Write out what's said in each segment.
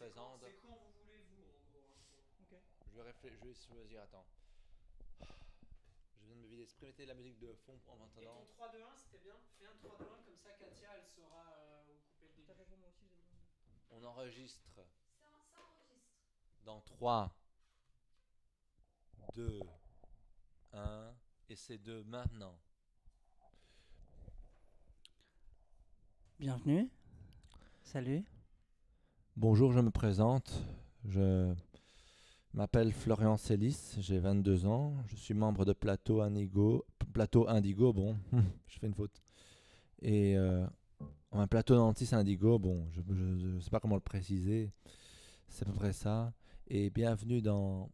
présente. C'est quand vous voulez, vous, en gros. Ok. Je vais choisir, attends. Je viens de me vider l'esprit, mettez la musique de fond en Et ton maintenant. 3-2-1, c'était bien. Fais un 3-2-1, comme ça, Katia, elle saura où couper le T'as début. fait pour moi aussi, j'ai besoin de. On enregistre Ça enregistre. dans 3, 2, 1, et c'est de maintenant. Bienvenue. Salut. Bonjour, je me présente. Je m'appelle Florian Célis, j'ai 22 ans. Je suis membre de Plateau Indigo. Plateau Indigo, bon, je fais une faute. Et un plateau d'Antis Indigo, bon, je ne sais pas comment le préciser. C'est à peu près ça. Et bienvenue dans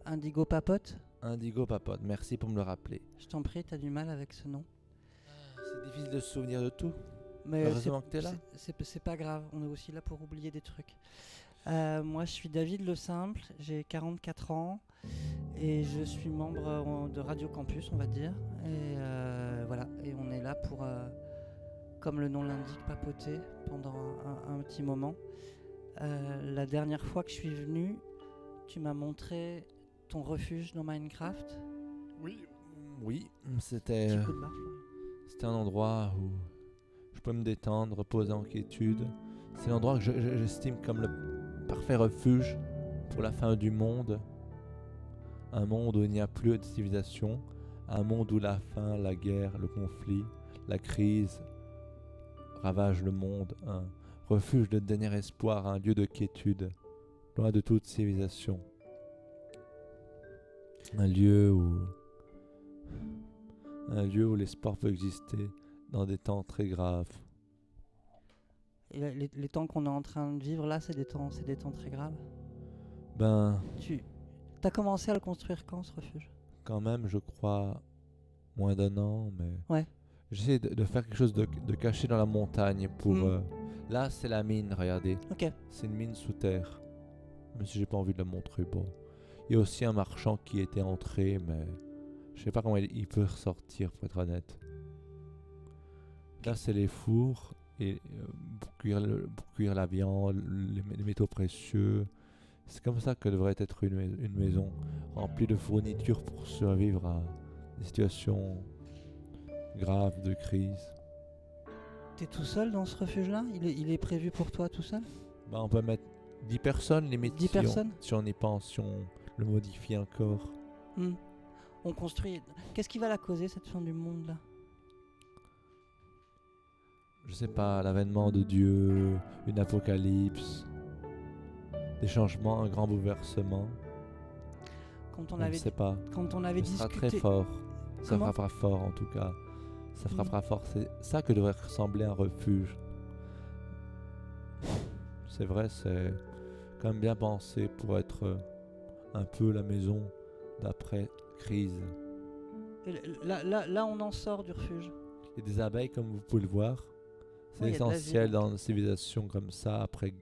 Indigo Papote. Indigo Papote. Merci pour me le rappeler. Je t'en prie, t'as du mal avec ce nom. C'est difficile de se souvenir de tout. Mais Heureusement que t'es là. c'est pas grave, on est aussi là pour oublier des trucs. Moi, je suis David Le Simple, j'ai 44 ans et je suis membre de Radio Campus, on va dire. Et voilà, et on est là pour, comme le nom l'indique, papoter pendant un petit moment. La dernière fois que je suis venu, tu m'as montré ton refuge dans Minecraft. Oui, Petit c'était coup de barre. un endroit où je peux me détendre, reposer en quiétude. C'est l'endroit que j'estime comme le parfait refuge pour la fin du monde. Un monde où il n'y a plus de civilisation. Un monde où la faim, la guerre, le conflit, la crise ravagent le monde. Un refuge de dernier espoir, un lieu de quiétude, loin de toute civilisation. Un lieu où l'espoir peut exister dans des temps très graves. Et les temps qu'on est en train de vivre là, c'est des temps très graves. Ben, T'as commencé à le construire quand, ce refuge? quand même, je crois, moins d'un an, mais Ouais. j'essaie de faire quelque chose de caché dans la montagne pour... Mm. Là, c'est la mine, regardez. Ok. C'est une mine sous terre. Même si j'ai pas envie de la montrer, bon. Il y a aussi un marchand qui était entré, mais je sais pas comment il peut ressortir, pour être honnête. Là, c'est les fours et pour cuire la viande, les métaux précieux. C'est comme ça que devrait être une maison, remplie de fournitures pour survivre à des situations graves de crise. T'es tout seul dans ce refuge-là? Il est prévu pour toi tout seul? Ben, on peut mettre 10 personnes, limite, 10 personnes? si on y pense, si on le modifie encore. Mm. On construit. Qu'est-ce qui va la causer, cette fin du monde là? Je sais pas, l'avènement de Dieu, une apocalypse, des changements, un grand bouleversement. Quand On on ne avait, sait pas. quand on avait Ce sera discuté. très fort. Ça Comment? frappera fort en tout cas. Ça frappera fort. C'est ça que devrait ressembler un refuge. C'est vrai, c'est quand même bien pensé pour être un peu la maison d'après-crise. Là, on en sort du refuge. Il y a des abeilles comme vous pouvez le voir. C'est Ouais, il y a de la vie, essentiel donc. dans une civilisation comme ça, après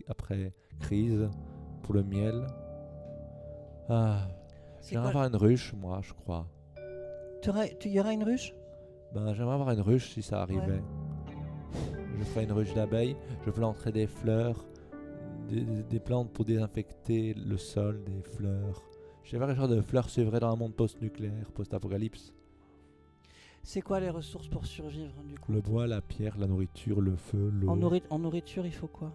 crise, pour le miel. Ah, C'est j'aimerais quoi? avoir une ruche, moi, je crois. Il y aura une ruche? Ben, j'aimerais avoir une ruche si ça arrivait. Je ferais une ruche d'abeilles, je planterais des fleurs, des plantes pour désinfecter le sol, des fleurs. Je sais pas quel genre de fleurs suivrait dans un monde post-nucléaire, post-apocalypse. C'est quoi les ressources pour survivre du coup? Le bois, la pierre, la nourriture, le feu, l'eau. En nourriture, il faut quoi?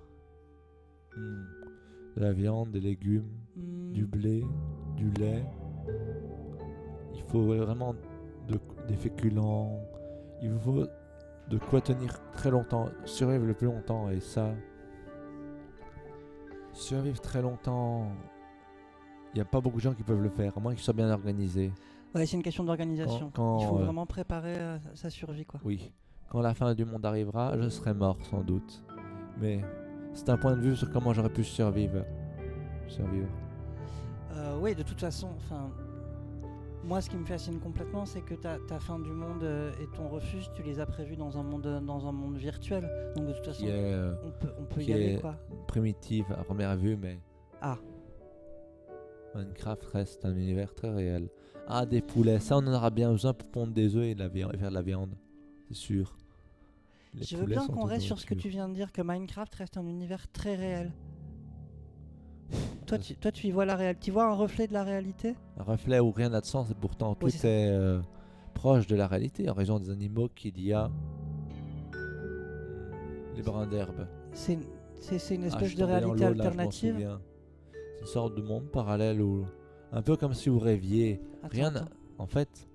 De la viande, des légumes, du blé, du lait. Il faut vraiment des féculents. Il faut de quoi tenir très longtemps, survivre le plus longtemps. Et ça, survivre très longtemps, il n'y a pas beaucoup de gens qui peuvent le faire, à moins qu'ils soient bien organisés. Ouais, c'est une question d'organisation. Quand, Il faut vraiment préparer sa survie, quoi. Oui, quand la fin du monde arrivera, je serai mort sans doute. Mais c'est un point de vue sur comment j'aurais pu survivre. Oui, de toute façon, moi, ce qui me fascine complètement, c'est que ta fin du monde et ton refuge, tu les as prévus dans un monde virtuel. Donc de toute façon, on peut y aller, quoi. Primitive à première vue, mais Ah, Minecraft reste un univers très réel. Ah, des poulets, ça on en aura bien besoin pour pondre des œufs et faire de la viande, c'est sûr. je veux bien qu'on reste sur ce que tu viens de dire, que Minecraft reste un univers très réel. toi, tu y vois la réalité. Tu vois un reflet de la réalité? Un reflet où rien n'a de sens et pourtant tout Oui, c'est est proche de la réalité en raison des animaux qu'il y a. Les brins d'herbe. C'est une Je espèce suis de tombé dans réalité l'eau, là, je m'en alternative. souviens. C'est une sorte de monde parallèle où, un peu comme si vous rêviez. Attends, Rien, attends. en fait,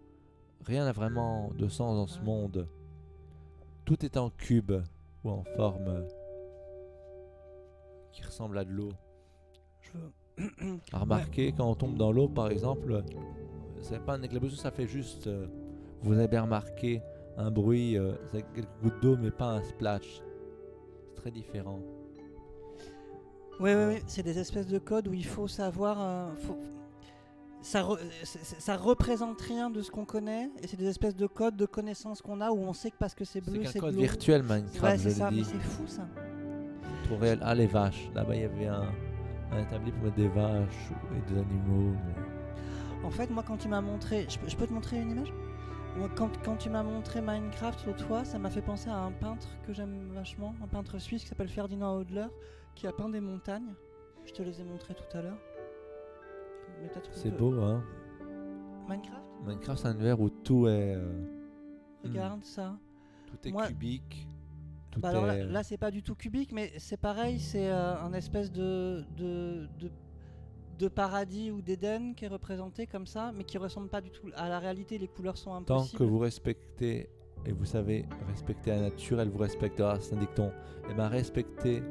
rien n'a vraiment de sens dans ce monde. Tout est en cube ou en forme qui ressemble à de l'eau. Je veux- À remarquer, quand on tombe dans l'eau, par exemple, c'est pas un éclaboussement, ça fait juste. Vous avez bien remarqué un bruit, c'est quelques gouttes d'eau, mais pas un splash. C'est très différent. Oui, oui, oui, c'est des espèces de codes où il faut savoir. Ça représente rien de ce qu'on connaît, et c'est des espèces de codes de connaissances qu'on a où on sait que parce que c'est C'est bleu, qu'un c'est de code l'eau. virtuel, Ouais, Minecraft, c'est je ça, l'ai mais dit. c'est fou ça. Trop réel. Ah, les vaches. Là-bas, il y avait un établi pour mettre des vaches et des animaux. En fait, moi, quand tu m'as montré. Je peux te montrer une image? Moi, quand tu m'as montré Minecraft au toit, ça m'a fait penser à un peintre que j'aime vachement, un peintre suisse qui s'appelle Ferdinand Hodler, qui a peint des montagnes. Je te les ai montrées tout à l'heure. Mais peut-être qu'on C'est peut- beau, hein. Minecraft? Minecraft, c'est un univers où tout est, Regarde ça. tout est Moi- cubique. Tout Bah alors est. là, c'est pas du tout cubique, mais c'est pareil, c'est un espèce de paradis ou d'Éden qui est représenté comme ça, mais qui ressemble pas du tout à la réalité. Les couleurs sont Tant impossibles. que vous respectez et vous savez respecter la nature, elle vous respectera. C'est un dicton. Et ben respectez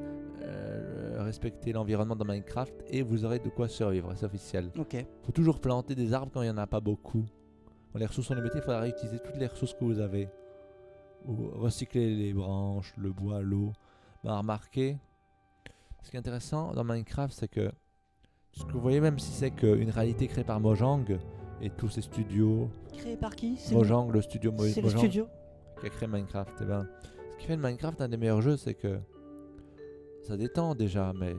l'environnement dans Minecraft et vous aurez de quoi survivre. C'est officiel. Ok. Faut toujours planter des arbres quand il n'y en a pas beaucoup. Quand les ressources sont limitées, il faudra réutiliser toutes les ressources que vous avez. Ou recycler les branches, le bois, l'eau. Ben, remarquez, ce qui est intéressant dans Minecraft, c'est que ce que vous voyez, même si c'est qu'une réalité créée par Mojang et tous ces studios, Créé par qui? C'est Mojang, le studio le Mojang studio. qui a créé Minecraft, eh ben, ce qui fait de Minecraft un des meilleurs jeux, c'est que ça détend déjà, mais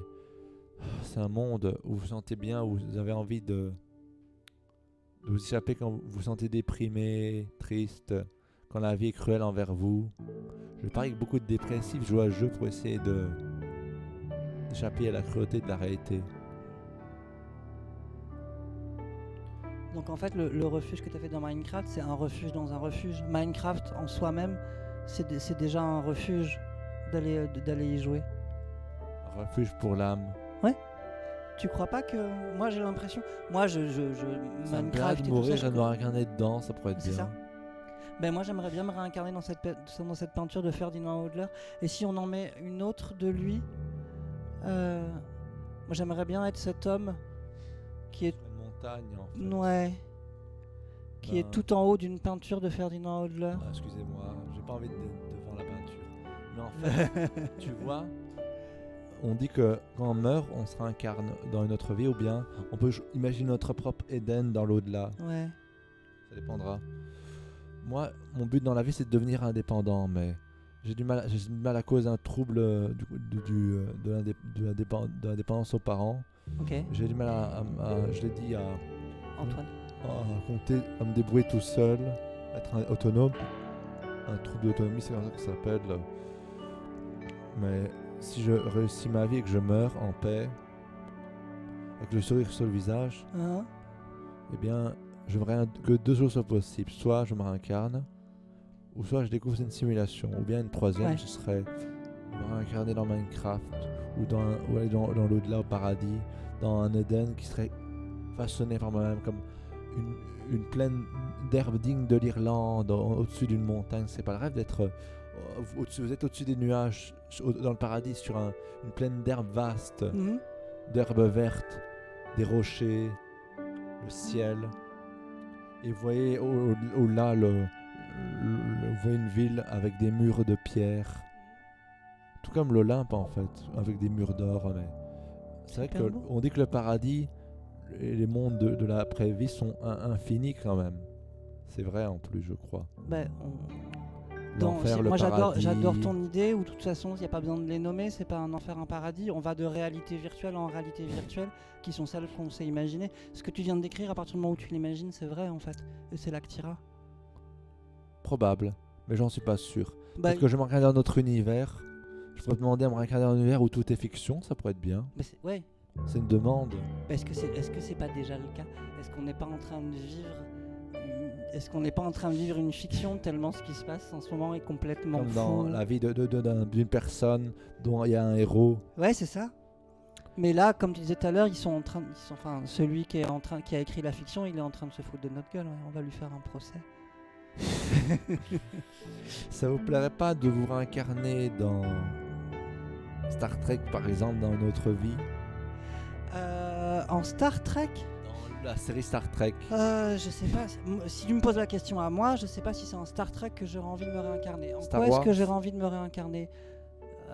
c'est un monde où vous vous sentez bien, où vous avez envie de vous échapper quand vous vous sentez déprimé, triste, quand la vie est cruelle envers vous. Je parie que beaucoup de dépressifs jouent à ce jeu pour essayer d'échapper à la cruauté de la réalité. Donc en fait, le refuge que tu as fait dans Minecraft, c'est un refuge dans un refuge. Minecraft en soi-même, c'est déjà un refuge d'aller y jouer. Un refuge pour l'âme. Tu crois pas que... Moi j'ai l'impression... Moi Ça me plairait Minecraft de et tout mourir, ça, je dois incarner dedans, ça pourrait être C'est bien. ça. Ben moi j'aimerais bien me réincarner dans cette peinture de Ferdinand Hodler. Et si on en met une autre de lui, moi j'aimerais bien être cet homme qui est... Une montagne en fait. Ouais. Qui est Ben, tout en haut d'une peinture de Ferdinand Hodler. Ah, excusez-moi, j'ai pas envie de devant la peinture. Mais en fait, tu vois, on dit que quand on meurt, on se réincarne dans une autre vie, ou bien on peut imaginer notre propre Éden dans l'au-delà. Ouais. Ça dépendra. Moi, mon but dans la vie, c'est de devenir indépendant, mais j'ai du mal à cause d'un trouble de l'indépendance aux parents. Ok. J'ai du mal je l'ai dit, Antoine. à compter, à me débrouiller tout seul, être autonome. Un trouble d'autonomie, c'est comme ça que ça s'appelle. Mais si je réussis ma vie et que je meurs en paix, avec le sourire sur le visage, Hein? eh bien, j'aimerais que deux choses soient possibles. Soit je me réincarne, ou soit je découvre une simulation. Ou bien une troisième, Ouais. ce serait me réincarner dans Minecraft, ou aller dans l'au-delà, au paradis, dans un Éden qui serait façonné par moi-même comme une plaine d'herbe digne de l'Irlande, au-dessus d'une montagne. C'est pas le rêve d'être au-dessus. Vous êtes au-dessus des nuages, dans le paradis, sur une plaine d'herbe vaste, Mhm. d'herbe verte, des rochers, le ciel. Et vous voyez au-delà, vous voyez une ville avec des murs de pierre. Tout comme l'Olympe en fait, avec des murs d'or. Mais c'est vrai Super beau. qu'on dit que le paradis et les mondes de l'après-vie sont infinis quand même. C'est vrai en plus, je crois. Ben, L'enfer, le moi paradis. j'adore ton idée où de toute façon il n'y a pas besoin de les nommer, c'est pas un enfer, un paradis, on va de réalité virtuelle en réalité virtuelle qui sont celles qu'on s'est imaginées. Ce que tu viens de décrire, à partir du moment où tu l'imagines, c'est vrai en fait, et c'est là que t'iras. Probable, mais j'en suis pas sûr. Bah, Peut-être que je me réincarne dans notre univers. Je pourrais te demander à me réincarner dans un univers où tout est fiction, ça pourrait être bien. ouais, C'est une demande. Est-ce que c'est pas déjà le cas? Est-ce qu'on n'est pas en train de vivre une fiction tellement ce qui se passe en ce moment est complètement Comme fou. dans la vie d'une personne dont il y a un héros. Ouais, c'est ça. Mais là, comme tu disais tout à l'heure, celui qui a écrit la fiction, il est en train de se foutre de notre gueule. Ouais. On va lui faire un procès. Ça vous plairait pas de vous réincarner dans Star Trek, par exemple, dans une autre vie? En Star Trek, Dans la série Star Trek. je sais pas. Si tu me poses la question à moi, je sais pas si c'est en Star Trek que j'aurais envie de me réincarner. En Star quoi est-ce Wars. que j'aurais envie de me réincarner?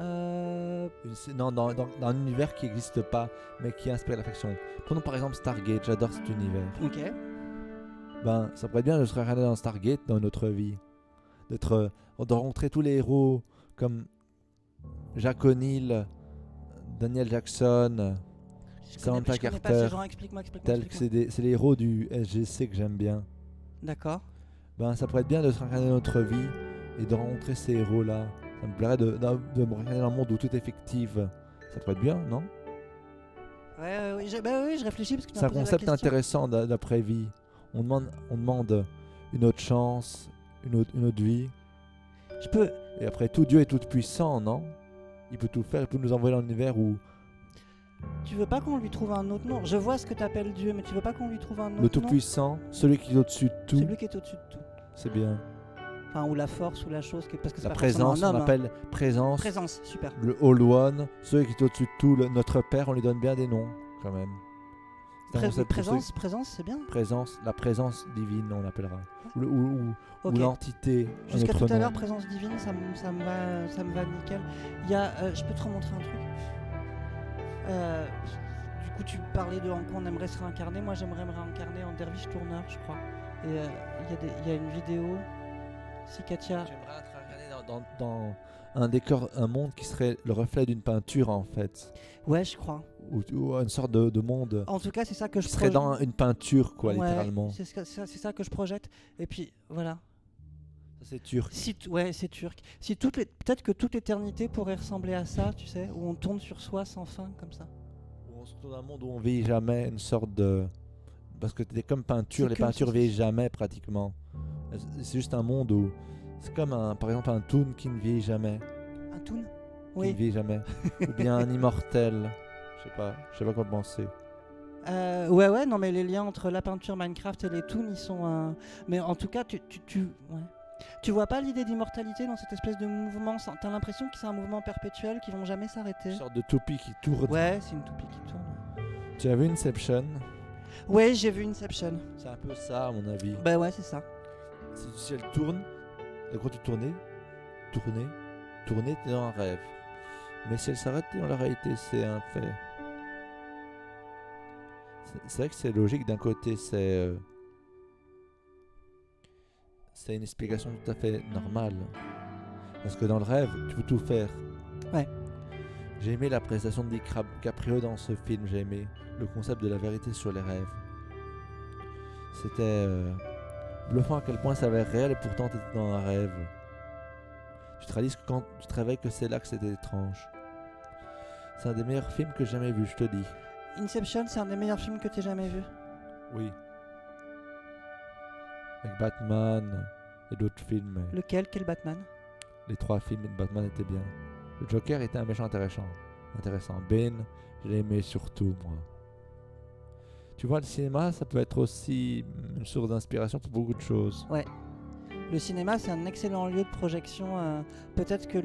Non, dans un univers qui n'existe pas, mais qui inspire la fiction. Prenons par exemple Stargate, j'adore cet univers. Ok. Ben, ça pourrait être bien de se réincarner dans Stargate dans notre vie. De rencontrer tous les héros comme Jack O'Neill, Daniel Jackson, Samantha Je connais pas Carter. ces gens, explique-moi. C'est les héros du SGC que j'aime bien. D'accord. Ben, ça pourrait être bien de se réincarner dans notre vie et de rencontrer ces héros-là. Ça me plairait de me réincarner dans un monde où tout est fictif. Ça pourrait être bien, non? Oui, je réfléchis parce que tu C'est m'as un posé la concept question. intéressant d'après-vie. On demande une autre chance, une autre vie. Je peux. Et après tout, Dieu est tout puissant, non? Il peut tout faire, il peut nous envoyer dans l'univers où Tu veux pas qu'on lui trouve un autre nom? Je vois ce que t'appelles Dieu, mais tu veux pas qu'on lui trouve un autre le nom? tout-puissant, celui qui est au-dessus de tout, Celui qui est au-dessus de tout. c'est bien. Enfin, ou la force, ou la chose, parce que c'est La pas forcément présence, un on homme. appelle présence, Présence, super. le All One, celui qui est au-dessus de tout, notre Père, on lui donne bien des noms, quand même. C'est un concept pour Présence, c'est bien. la présence divine, on l'appellera. Ou Ok. l'entité, un Jusqu'à autre tout à l'heure, nom. présence divine, ça me va nickel. Il y a, je peux te remontrer un truc. Du coup, tu parlais de en quoi on aimerait se réincarner. Moi, j'aimerais me réincarner en derviche tourneur, je crois. Et il y a une vidéo. Si Katia. J'aimerais être incarné dans un décor, un monde qui serait le reflet d'une peinture en fait. Ouais, je crois. Ou une sorte de monde En tout cas, c'est ça que je qui serait dans une peinture, quoi, Ouais, littéralement. C'est ça que je projette. Et puis, voilà. Ça, c'est turc. Ouais, c'est turc. Peut-être que toute l'éternité pourrait ressembler à ça, tu sais, où on tourne sur soi sans fin, comme ça. Ou on se retrouve dans un monde où on vieillit jamais, une sorte de. Parce que t'es comme peinture, C'est les comme peintures ça. vieillissent jamais pratiquement. C'est juste un monde où. C'est comme par exemple un toon qui ne vieillit jamais. Un toon? Qui ne Oui. vieillit jamais. Ou bien un immortel. Je sais pas quoi penser. Ouais, non, mais les liens entre la peinture Minecraft et les toons, ils sont. Mais en tout cas, ouais. Tu vois pas l'idée d'immortalité dans cette espèce de mouvement? T'as l'impression que c'est un mouvement perpétuel qui vont jamais s'arrêter? Une sorte de toupie qui tourne. Ouais, c'est une toupie qui tourne. Tu as vu Inception? Ouais, j'ai vu Inception. C'est un peu ça à mon avis. Bah ouais, c'est ça. Si elle tourne, et quand tu tourner, t'es dans un rêve. Mais si elle s'arrête, t'es dans la réalité, c'est un fait. C'est vrai que c'est logique d'un côté, c'est une explication tout à fait normale. Parce que dans le rêve, tu peux tout faire. Ouais. J'ai aimé la prestation de DiCaprio dans ce film, j'ai aimé le concept de la vérité sur les rêves. C'était bluffant à quel point ça avait l'air réel et pourtant tu étais dans un rêve. Tu te réalises que quand tu te réveilles que c'est là que c'était étrange. C'est un des meilleurs films que j'ai jamais vu, je te dis. Inception, c'est un des meilleurs films que t'aies jamais vu. Oui. Avec Batman et d'autres films. Mais Lequel? Quel Batman? les 3 films de Batman étaient bien. Le Joker était un méchant intéressant. Bane, je l'ai aimé surtout, moi. Tu vois, le cinéma, ça peut être aussi une source d'inspiration pour beaucoup de choses. Le cinéma, c'est un excellent lieu de projection. Peut-être que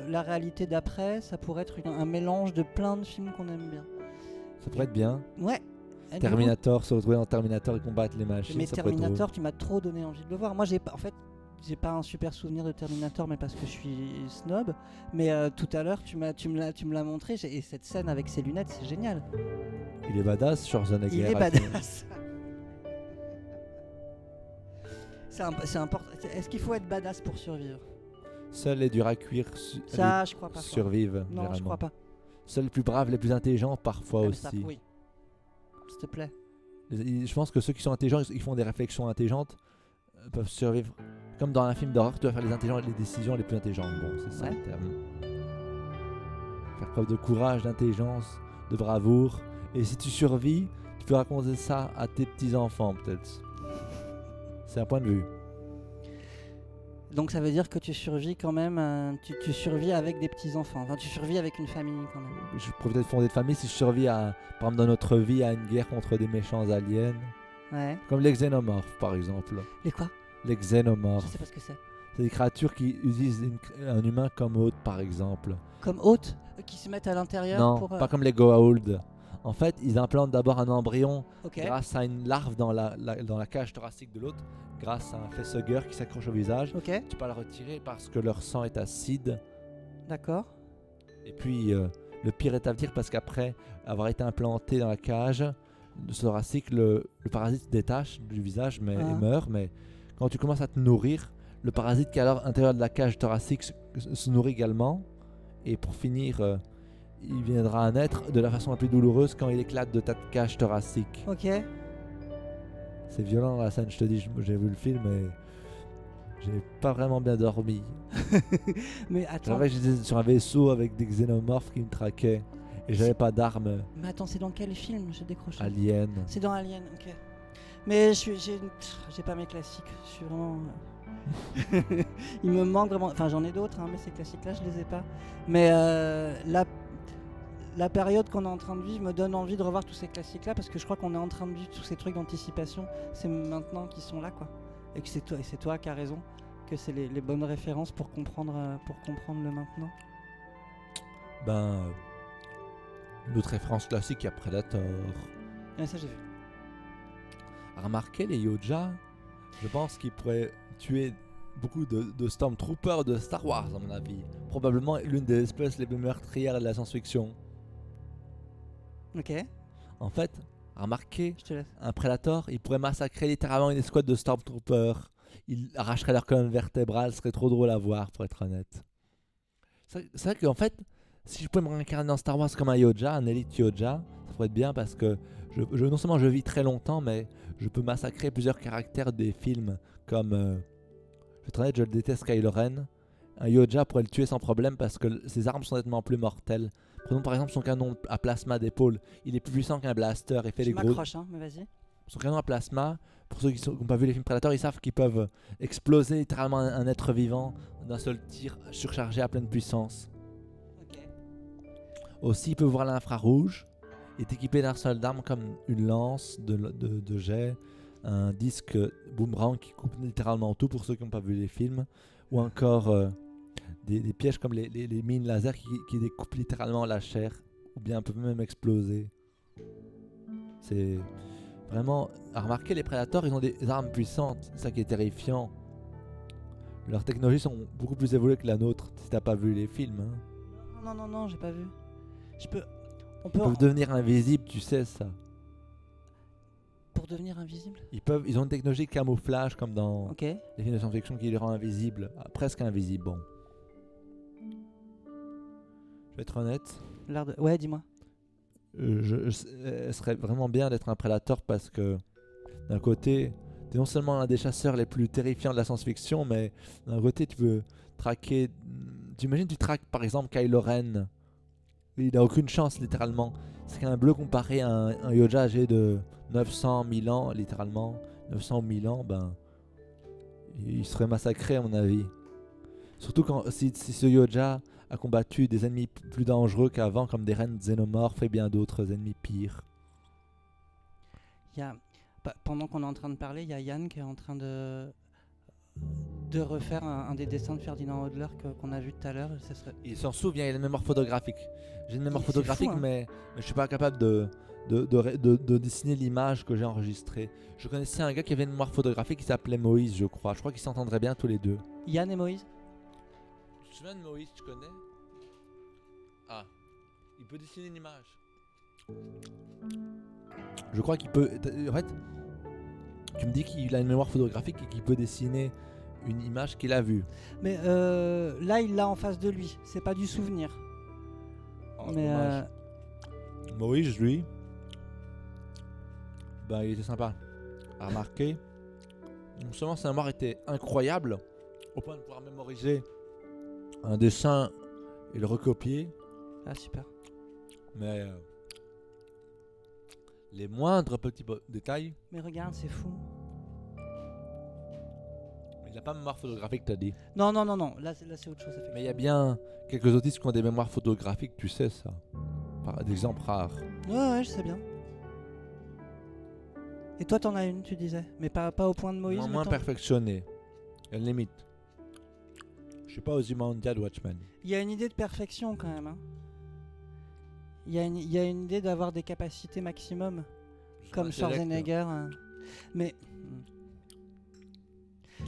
la réalité d'après, ça pourrait être un mélange de plein de films qu'on aime bien. Ça pourrait être bien. Ouais. Et du Terminator, se retrouver dans Terminator et combattre les coup, machines, mais ça pourrait être drôle. Terminator, tu m'as trop donné envie de le voir. Moi, j'ai pas un super souvenir de Terminator, mais parce que je suis snob. Mais tout à l'heure, tu me l'as montré, et cette scène avec ses lunettes, c'est génial. Il est badass, Schwarzenegger. Il est à fond. badass. C'est important. Est-ce qu'il faut être badass pour survivre? Seuls les durs à cuire Ça, je crois pas. survivent. Non, je généralement. crois pas. Seuls les plus braves, les plus intelligents, parfois Comme aussi. ça, oui. S'il te plaît. Je pense que ceux qui sont intelligents, ils font des réflexions intelligentes, peuvent survivre. Comme dans un film d'horreur, tu dois faire les décisions les plus intelligentes. Bon, c'est ça Ouais. le terme. Faire preuve de courage, d'intelligence, de bravoure Et si tu survis, tu peux raconter ça à tes petits-enfants, peut-être. C'est un point de vue. Donc ça veut dire que tu survis quand même, tu survis avec des petits-enfants. Enfin, tu survis avec une famille quand même. Je pourrais peut-être fonder de famille si je survis, par exemple, dans notre vie, à une guerre contre des méchants aliens. Ouais. Comme les xénomorphes, par exemple. Les quoi? Les Je xénomorphes. sais pas ce que c'est. C'est des créatures qui utilisent un humain comme hôte, par exemple. Comme hôtes qui se mettent à l'intérieur Non, pour. pas comme les Goa'uld. En fait, ils implantent d'abord un embryon Ok. grâce à une larve dans la cage thoracique de l'autre, grâce à un facehugger qui s'accroche au visage. Ok. Tu peux la retirer parce que leur sang est acide. D'accord. Et puis, le pire est à venir parce qu'après avoir été implanté dans la cage thoracique, le parasite se détache du visage et meurt. Mais quand tu commences à te nourrir, le parasite qui est à l'intérieur de la cage thoracique se nourrit également. Et pour finir, il viendra à naître de la façon la plus douloureuse quand il éclate de ta cage thoracique. Ok. C'est violent la scène, je te dis, j'ai vu le film et j'ai pas vraiment bien dormi. Mais attends. J'avais j'étais sur un vaisseau avec des xénomorphes qui me traquaient et j'avais pas d'armes. Mais attends, c'est dans quel film? J'ai décroché. Alien. C'est dans Alien, ok. Mais j'ai pas mes classiques. Je suis vraiment. Il me manque vraiment. Enfin, j'en ai d'autres, mais ces classiques-là, je les ai pas. Mais la période qu'on est en train de vivre me donne envie de revoir tous ces classiques-là parce que je crois qu'on est en train de vivre tous ces trucs d'anticipation. C'est maintenant qu'ils sont là, quoi. Et que c'est toi qui as raison, que c'est les bonnes références pour comprendre le maintenant. Ben, une autre référence classique, il y a Predator. Et ça, j'ai vu. Remarquez les Yoja, je pense qu'ils pourraient tuer beaucoup de Stormtroopers de Star Wars, à mon avis. Probablement l'une des espèces les plus meurtrières de la science-fiction. Ok, En fait, remarquez, je te laisse. un Predator, il pourrait massacrer littéralement une escouade de Stormtroopers. Il arracherait leur colonne vertébrale, ce serait trop drôle à voir, pour être honnête. C'est vrai qu'en fait, si je pouvais me réincarner dans Star Wars comme un Yoja, un élite Yoja, ça pourrait être bien parce que non seulement je vis très longtemps, mais je peux massacrer plusieurs caractères des films comme... je vais être honnête, je le déteste Kylo Ren. Un Yoja pourrait le tuer sans problème parce que ses armes sont nettement plus mortelles. Prenons par exemple son canon à plasma d'épaule. Il est plus puissant qu'un blaster et fait Je des gros... m'accroche, mais vas-y. Son canon à plasma, pour ceux qui n'ont pas vu les films Predator, ils savent qu'ils peuvent exploser littéralement un être vivant d'un seul tir surchargé à pleine puissance. Ok. Aussi, il peut voir l'infrarouge. Il est équipé d'un seul d'armes comme une lance de jet, un disque boomerang qui coupe littéralement tout pour ceux qui n'ont pas vu les films, ou encore des pièges comme les mines laser qui découpent littéralement la chair, ou bien peuvent même exploser. C'est vraiment... À remarquer, les Predators, ils ont des armes puissantes, c'est ça qui est terrifiant. Leurs technologies sont beaucoup plus évoluées que la nôtre, si t'as pas vu les films. Hein. Non, j'ai pas vu. On Ils peut peuvent devenir invisibles, tu sais ça. pour devenir invisible. Ils ont une technologie de camouflage comme dans Ok. les films de science-fiction qui les rend invisibles, presque invisibles. Bon. Je vais être honnête. Ouais, dis-moi. Ce serait vraiment bien d'être un prédateur parce que d'un côté, t'es non seulement l'un des chasseurs les plus terrifiants de la science-fiction, mais d'un côté, tu peux traquer. T'imagines, tu traques par exemple Kylo Ren. Il n'a aucune chance, littéralement. C'est qu'un bleu comparé à un Yoda âgé de 900 000 ans, littéralement. 900 000 ans, ben. Il serait massacré, à mon avis. Surtout si ce Yoda a combattu des ennemis plus dangereux qu'avant, comme des reines xénomorphes et bien d'autres ennemis pires. Pendant qu'on est en train de parler, il y a Yann qui est en train de refaire un des dessins de Ferdinand Hodler qu'on a vu tout à l'heure. Il s'en souvient, il a une mémoire photographique. J'ai une mémoire C'est photographique, fou, hein. mais je suis pas capable de dessiner l'image que j'ai enregistrée. Je connaissais un gars qui avait une mémoire photographique qui s'appelait Moïse, je crois. Je crois qu'ils s'entendraient bien tous les deux. Yann et Moïse. Tu te souviens de Moïse, tu connais? Ah, il peut dessiner une image. Je crois qu'il peut... En fait, tu me dis qu'il a une mémoire photographique et qu'il peut dessiner une image qu'il a vue. Mais là, il l'a en face de lui. C'est pas du souvenir. Oh, Mais Moïse, lui, ben, il était sympa à remarquer. Non seulement sa mémoire était incroyable, au point de pouvoir mémoriser un dessin et le recopier, ah super. mais Les moindres petits détails. Mais regarde, c'est fou. Il n'a pas de mémoire photographique, t'as dit. Non. Là, c'est autre chose. Mais il y a bien quelques autistes qui ont des mémoires photographiques, tu sais ça. Par des exemples rares. Ouais, je sais bien. Et toi, t'en as une, tu disais. Mais pas au point de Moïse. Moins mettons. perfectionné. Il y a une limite. Je suis pas Ozymandias de Watchmen. Il y a une idée de perfection quand même. Hein. Il y a une idée d'avoir des capacités maximum. Comme Schwarzenegger. Mais.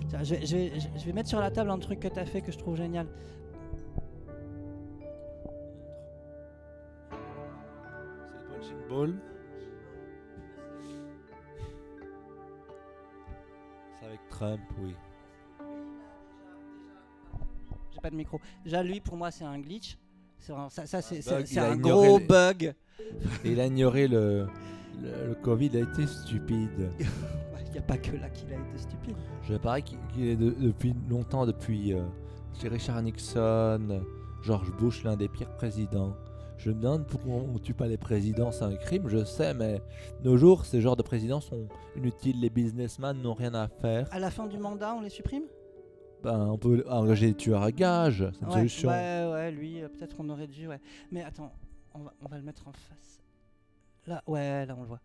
Tiens, je vais mettre sur la table un truc que t'as fait que je trouve génial. C'est le punching ball. C'est avec Trump, oui. J'ai pas de micro. Déjà, lui, pour moi, c'est un glitch. C'est vraiment, c'est bug, c'est il a un ignoré gros les- bug. Et il a ignoré le Covid, il a été stupide. Il n'y a pas que là qu'il a été stupide. Je parie qu'il est depuis longtemps, depuis Richard Nixon, George Bush, l'un des pires présidents. Je me demande pourquoi on tue pas les présidents, c'est un crime, je sais, mais nos jours, ces genres de présidents sont inutiles. Les businessmen n'ont rien à faire. À la fin du mandat, on les supprime? Ben, on peut engager des tueurs à gages, c'est une solution. Ouais, lui, peut-être on aurait dû, ouais. Mais attends, on va le mettre en face. Là, ouais, là on le voit.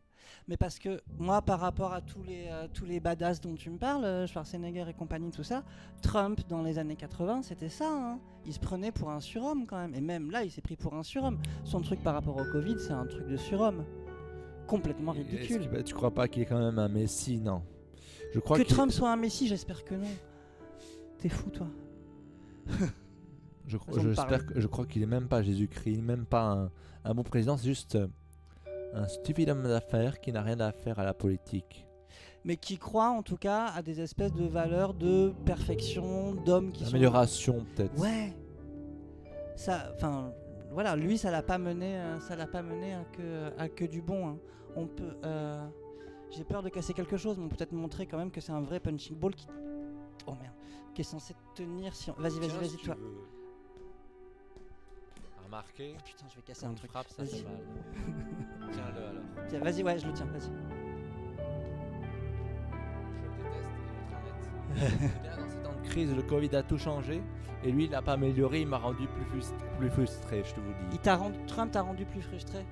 Mais parce que moi, par rapport à tous les badass dont tu me parles, Schwarzenegger et compagnie, tout ça, Trump dans les années 80, c'était ça. Hein. Il se prenait pour un surhomme quand même. Et même là, il s'est pris pour un surhomme. Son truc par rapport au Covid, c'est un truc de surhomme. Complètement ridicule. Tu crois pas qu'il est quand même un messie? Non. Je crois Que qu'il- Trump soit un messie, j'espère que non. T'es fou, toi. Je, Façon de parler. je crois qu'il est même pas Jésus-Christ, même pas un bon président, c'est juste un stupide homme d'affaires qui n'a rien à faire à la politique. Mais qui croit en tout cas à des espèces de valeurs de perfection, d'hommes qui sont... Amélioration peut-être. Ouais. Ça, enfin, voilà, lui, ça l'a pas mené à que du bon. Hein. On peut... j'ai peur de casser quelque chose, mais on peut peut-être montrer quand même que c'est un vrai punching ball qui... Oh merde. Qui est censé tenir si... Vas-y, toi. Remarquez, Oh, putain, je vais casser quand un on truc. frappe, ça Vas-y. fait mal. Tiens-le alors. Tiens, vas-y, ouais, je le tiens, vas-y. Je déteste, il est bien dans ces temps de crise, le Covid a tout changé. Et lui, il n'a pas amélioré, il m'a rendu plus frustré, je te vous dis. Trump t'a rendu plus frustré.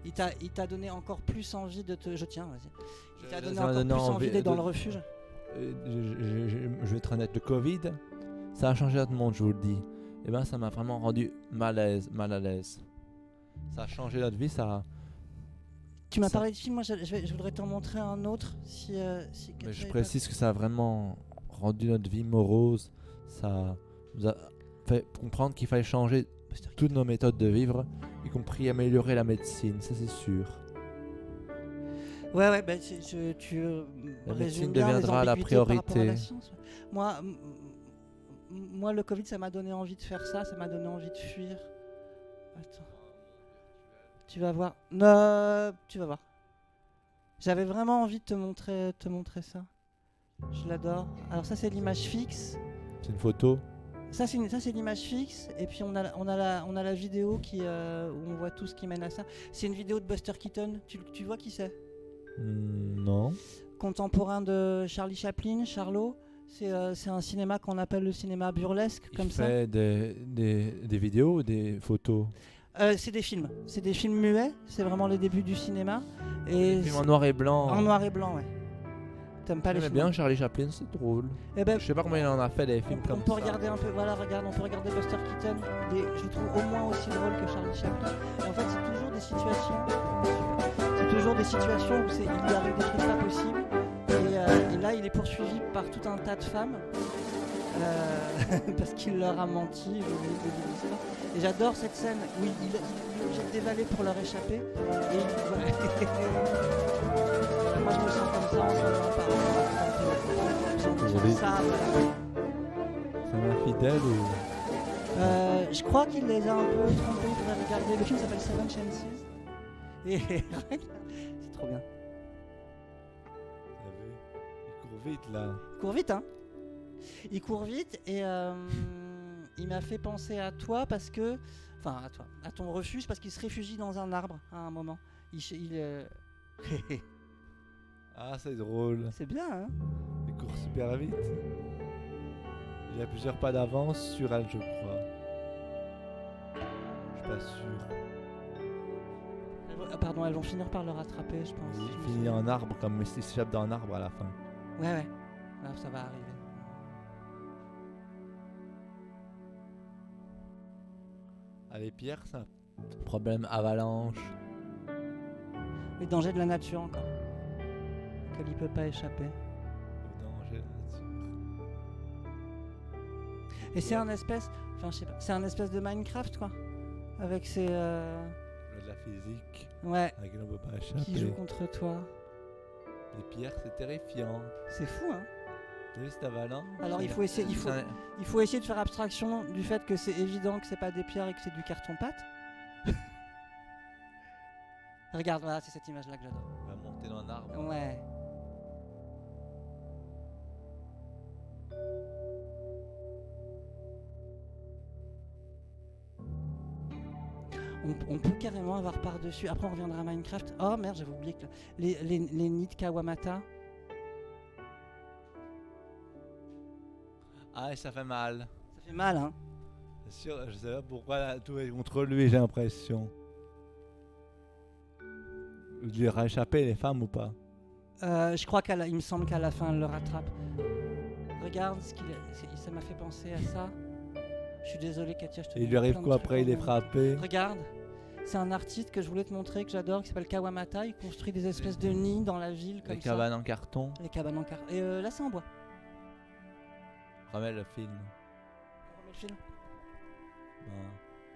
Il t'a donné encore plus envie de te... Je tiens, vas-y. Il t'a donné encore plus envie d'être dans le refuge. Je vais être honnête, le Covid, ça a changé notre monde, je vous le dis. Et ben, ça m'a vraiment rendu mal à l'aise. Ça a changé notre vie, ça. Tu m'as Ça- parlé de film, moi je voudrais t'en montrer un autre si Mais je précise que ça a vraiment rendu notre vie morose. Ça nous a fait comprendre qu'il fallait changer toutes nos méthodes de vivre, y compris améliorer la médecine, ça c'est sûr. Ouais, bah, tu La résumes médecine bien les deviendra la ambiguïtés par rapport à priorité. la science, ouais. Moi, le Covid, ça m'a donné envie de faire ça, ça m'a donné envie de fuir. Attends. Tu vas voir. Non, tu vas voir. J'avais vraiment envie de te montrer ça. Je l'adore. Alors ça, c'est l'image fixe. C'est une photo. Ça, c'est l'image fixe. Et puis on a la vidéo où on voit tout ce qui mène à ça. C'est une vidéo de Buster Keaton. Tu vois qui c'est? Non. Contemporain de Charlie Chaplin, Charlot. C'est un cinéma qu'on appelle le cinéma burlesque, comme Il ça. fait des vidéos ou des photos. C'est des films muets. C'est vraiment les débuts du cinéma. Et Film en noir et blanc. en noir et blanc, ouais. T'aimes pas les J'aimais films? bien Charlie Chaplin, c'est drôle. Eh ben, Je sais pas combien il en a fait des films on comme peut ça. regarder un peu. Voilà, regarde, on peut regarder Buster Keaton. Je le trouve au moins aussi drôle que Charlie Chaplin. Et en fait, c'est toujours des situations. C'est toujours des situations où il lui arrive des trucs pas possibles. Et là, il est poursuivi par tout un tas de femmes. Parce qu'il leur a menti, j'ai oublié de dire l'histoire. Et j'adore cette scène où il est obligé de dévaler pour leur échapper. Et moi je me sens comme ça en ce moment par rapport à ça. C'est un infidèle ou... Je crois qu'il les a un peu trompés, il faudrait regarder. Le film s'appelle Seven Chances. Et c'est trop bien. Il court vite là. Il court vite, hein. Il court vite et il m'a fait penser à toi parce que... Enfin, à toi, à ton refuge, parce qu'il se réfugie dans un arbre à un moment. Ah, c'est drôle. C'est bien, hein? Il court super vite. Il a plusieurs pas d'avance sur elle, je crois. Je suis pas sûr. Pardon, elles vont finir par le rattraper, je pense. Il finit en arbre comme il s'échappe d'un arbre à la fin. Ouais. Là, ça va arriver. Allez, Pierre, ça. Problème avalanche. Les dangers de la nature encore. Auquel il peut pas échapper. Le danger de la nature. Et c'est un espèce. Enfin, je sais pas. C'est un espèce de Minecraft, quoi. Avec ses. De la physique. Ouais. Avec qui on peut pas Qui échapper. joue contre toi. Les pierres, c'est terrifiant. C'est fou, hein? T'as vu cette avalanche? Alors, il faut essayer de faire abstraction du fait que c'est évident que c'est pas des pierres et que c'est du carton-pâte. Regarde, voilà, c'est cette image-là que j'adore. On va monter dans un arbre. Ouais. On peut carrément avoir par-dessus. Après, on reviendra à Minecraft. Oh merde, j'avais oublié que les nids de Kawamata. Ah, et ça fait mal. Ça fait mal, hein? C'est sûr, je sais pas pourquoi là, tout est contre lui, j'ai l'impression. Il lui aura échappé, les femmes ou pas? Je crois il me semble qu'à la fin, elle le rattrape. Regarde, ça m'a fait penser à ça. Je suis désolé, Katia, je te Et il dis lui arrive plein de quoi trucs après? en Il est même temps. frappé. Regarde, c'est un artiste que je voulais te montrer, que j'adore, qui s'appelle Kawamata. Il construit des espèces de nids dans la ville comme Les ça. cabanes en carton. Les cabanes en carton. Et là, c'est en bois. Remets le film. On remet le film.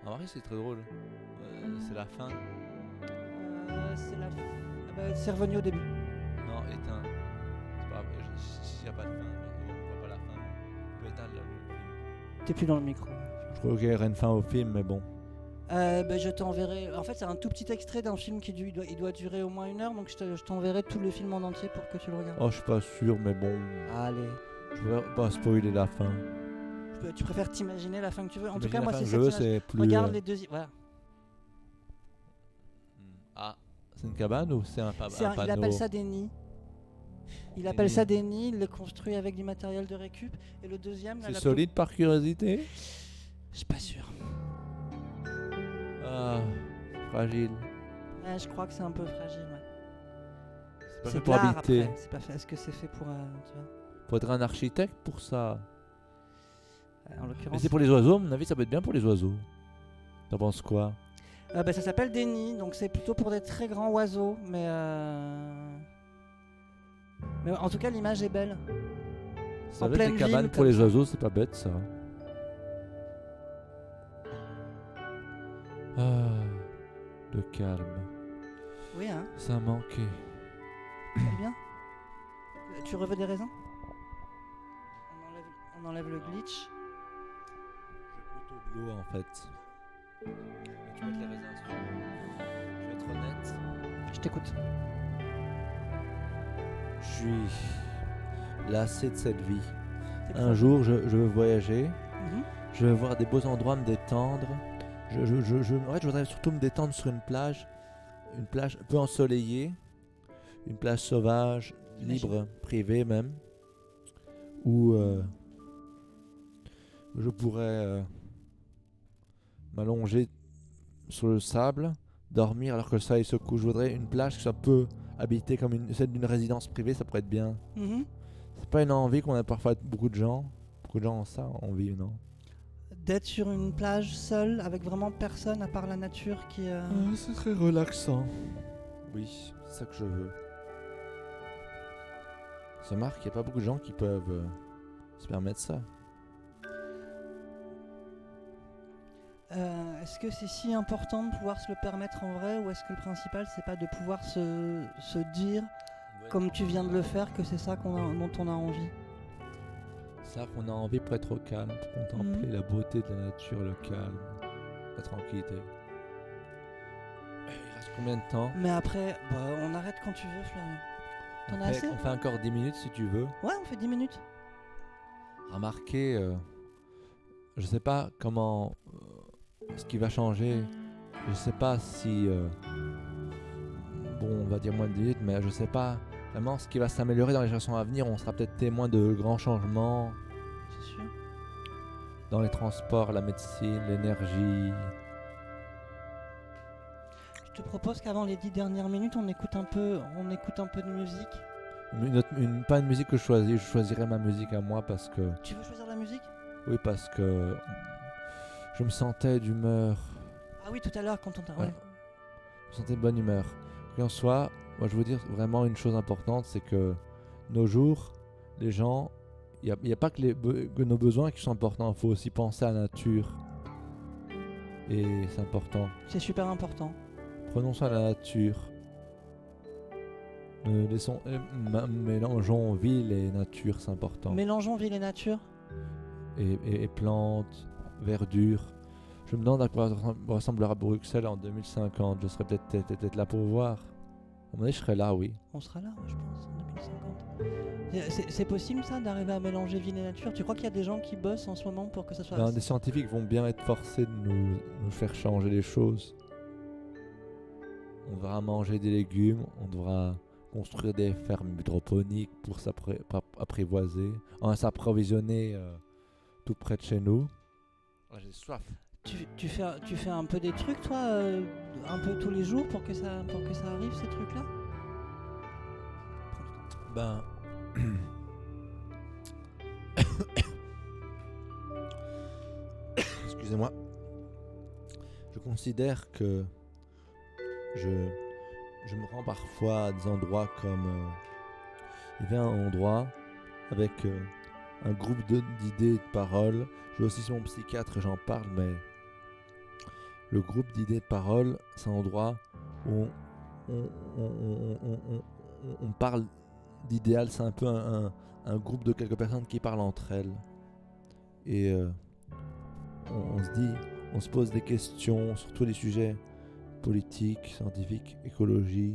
En vrai, c'est très drôle. C'est la fin. C'est la. Ah bah, c'est revenu au début. Non, éteins. C'est pas grave. S'il n'y a pas de fin, on voit pas la fin. On peut éteindre le film. T'es plus dans le micro. Je crois qu'il y aurait une fin au film, mais bon. Je t'enverrai. En fait, c'est un tout petit extrait d'un film qui il doit durer au moins 1 heure, donc je t'enverrai tout le film en entier pour que tu le regardes. Oh, je suis pas sûr, mais bon. Allez. Je veux pas spoiler la fin. Tu préfères t'imaginer la fin que tu veux? En tout Imagine cas, la moi, fin c'est que cette je veux, image. c'est plus. Regarde les deux. Voilà. Ah, c'est une cabane ou c'est un panneau? Il appelle ça des nids. Il Des appelle nids. ça des nids. Il les construit avec du matériel de récup. Et le deuxième, là, C'est la solide par curiosité? Je suis pas sûr. Ah, fragile. Ouais, je crois que c'est un peu fragile. Ouais. C'est pas C'est fait de pour l'art habiter. après. C'est pas fait. Est-ce que c'est fait pour tu vois? Faut être un architecte pour ça. En Mais l'occurrence. c'est pour les oiseaux, à mon avis, ça peut être bien pour les oiseaux. T'en penses quoi? Ça s'appelle des nids, donc c'est plutôt pour des très grands oiseaux, mais en tout cas l'image est belle. Ça En va être pleine des cabanes ville, pour comme les ça. oiseaux, c'est pas bête ça. Ah, le calme. Oui, hein, Ça manquait. c'est bien. Tu reveux des raisins? On enlève le glitch. Je veux plutôt de l'eau en fait. Tu mets les raisins si tu veux. Je vais être honnête. Je t'écoute. Je suis lassé de cette vie. C'est Un cool. jour, je veux voyager. Mhm. Je veux voir des beaux endroits, me détendre. En fait, je voudrais surtout me détendre sur une plage un peu ensoleillée, une plage sauvage, J'imagine. libre, privée même, où je pourrais m'allonger sur le sable, dormir alors que le soleil se couche. Je voudrais une plage qui soit un peu habitée comme celle d'une résidence privée, ça pourrait être bien. Mhm. C'est pas une envie qu'on a parfois beaucoup de gens. Beaucoup de gens ont ça, envie, non? D'être sur une plage seule avec vraiment personne à part la nature qui. C'est très relaxant. Oui, c'est ça que je veux. Ça marque qu'il n'y a pas beaucoup de gens qui peuvent se permettre ça. Est-ce que c'est si important de pouvoir se le permettre en vrai, ou est-ce que le principal c'est pas de pouvoir se dire, comme tu viens de le faire, que c'est ça dont on a envie? Ça qu'on a envie pour être au calme, pour contempler la beauté de la nature, le calme, la tranquillité. Il reste combien de temps? Mais après, on arrête quand tu veux, Florian. T'en as assez? On fait encore 10 minutes si tu veux. Ouais, on fait 10 minutes. Remarquez, je sais pas comment ce qui va changer. Je sais pas si bon, on va dire moins de 10 minutes, mais je sais pas vraiment ce qui va s'améliorer dans les générations à venir. On sera peut-être témoin de grands changements C'est sûr. dans les transports, la médecine, l'énergie. Je te propose qu'avant les 10 dernières minutes, on écoute un peu de musique. Pas une musique que je choisis, je choisirais ma musique à moi parce que... Tu veux choisir la musique? Oui, parce que je me sentais d'humeur. Ah oui, tout à l'heure quand on t'a... Ouais. Ouais. Je me sentais de bonne humeur. Qu'en soit, moi je veux dire vraiment une chose importante, c'est que nos jours, les gens, il n'y a pas que nos besoins qui sont importants, il faut aussi penser à la nature. Et c'est important. C'est super important. Prenons soin de la nature. Mélangeons ville et nature, c'est important. Mélangeons ville et nature. Et plantes, verdure. Je me demande à quoi ressemblera Bruxelles en 2050. Je serai peut-être là pour voir. À mon avis, je serai là, oui. On sera là, je pense, en 2050. C'est possible ça, d'arriver à mélanger ville et nature? Tu crois qu'il y a des gens qui bossent en ce moment pour que ça soit... Ben, des scientifiques vont bien être forcés de nous faire changer les choses. On devra manger des légumes, on devra construire des fermes hydroponiques pour s'apprivoiser, s'approvisionner tout près de chez nous. Ah, j'ai soif. Tu fais un peu des trucs, toi, un peu tous les jours pour que ça arrive, ces trucs-là? Ben... Excusez-moi. Je considère que je me rends parfois à des endroits comme... il y avait un endroit avec un groupe d'idées et de paroles. Je vais aussi sur mon psychiatre, j'en parle, mais le groupe d'idées et de paroles, c'est un endroit où on parle d'idéal. C'est un peu un groupe de quelques personnes qui parlent entre elles. Et on se pose des questions sur tous les sujets politiques, scientifiques, écologie.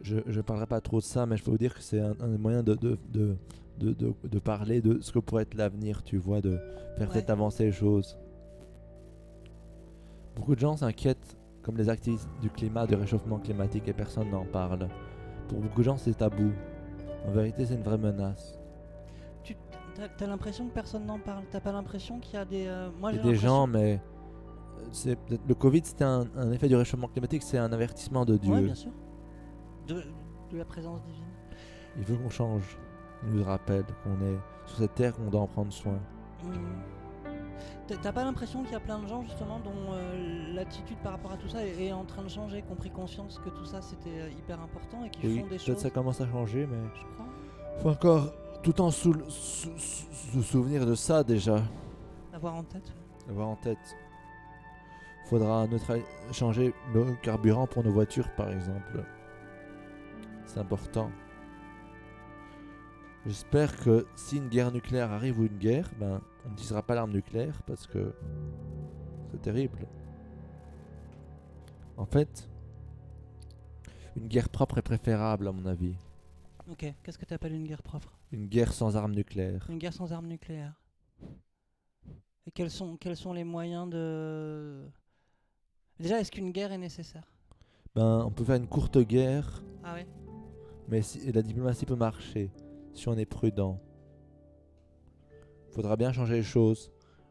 Je parlerai pas trop de ça, mais je peux vous dire que c'est un des moyens de parler de ce que pourrait être l'avenir, tu vois, de faire peut-être avancer les choses. Beaucoup de gens s'inquiètent, comme les activistes du climat, du réchauffement climatique, et personne n'en parle. Pour beaucoup de gens, c'est tabou. En vérité, c'est une vraie menace. T'as l'impression que personne n'en parle? T'as pas l'impression qu'il y a des... Moi, Il y j'ai a des l'impression... gens, mais le Covid, c'était un effet du réchauffement climatique, c'est un avertissement de Dieu. Ouais, bien sûr. De la présence divine. Il veut qu'on change. Il nous rappelle qu'on est sur cette terre, qu'on doit en prendre soin. T'as pas l'impression qu'il y a plein de gens justement dont l'attitude par rapport à tout ça est en train de changer, qui ont pris conscience que tout ça c'était hyper important et qui font des choses? Peut-être ça commence à changer, mais je crois. Faut encore tout en se souvenir de ça déjà. Avoir en tête. Avoir en tête. Faudra changer nos carburants pour nos voitures par exemple. C'est important. J'espère que si une guerre nucléaire arrive ou une guerre, ben, on n'utilisera pas l'arme nucléaire parce que c'est terrible. En fait, une guerre propre est préférable à mon avis. Ok, qu'est-ce que tu appelles une guerre propre? Une guerre sans armes nucléaires. Une guerre sans armes nucléaires. Et quels sont les moyens de... Déjà, est-ce qu'une guerre est nécessaire? Ben, on peut faire une courte guerre. Ah ouais? Mais la diplomatie peut marcher si on est prudent. Faudra bien changer les choses,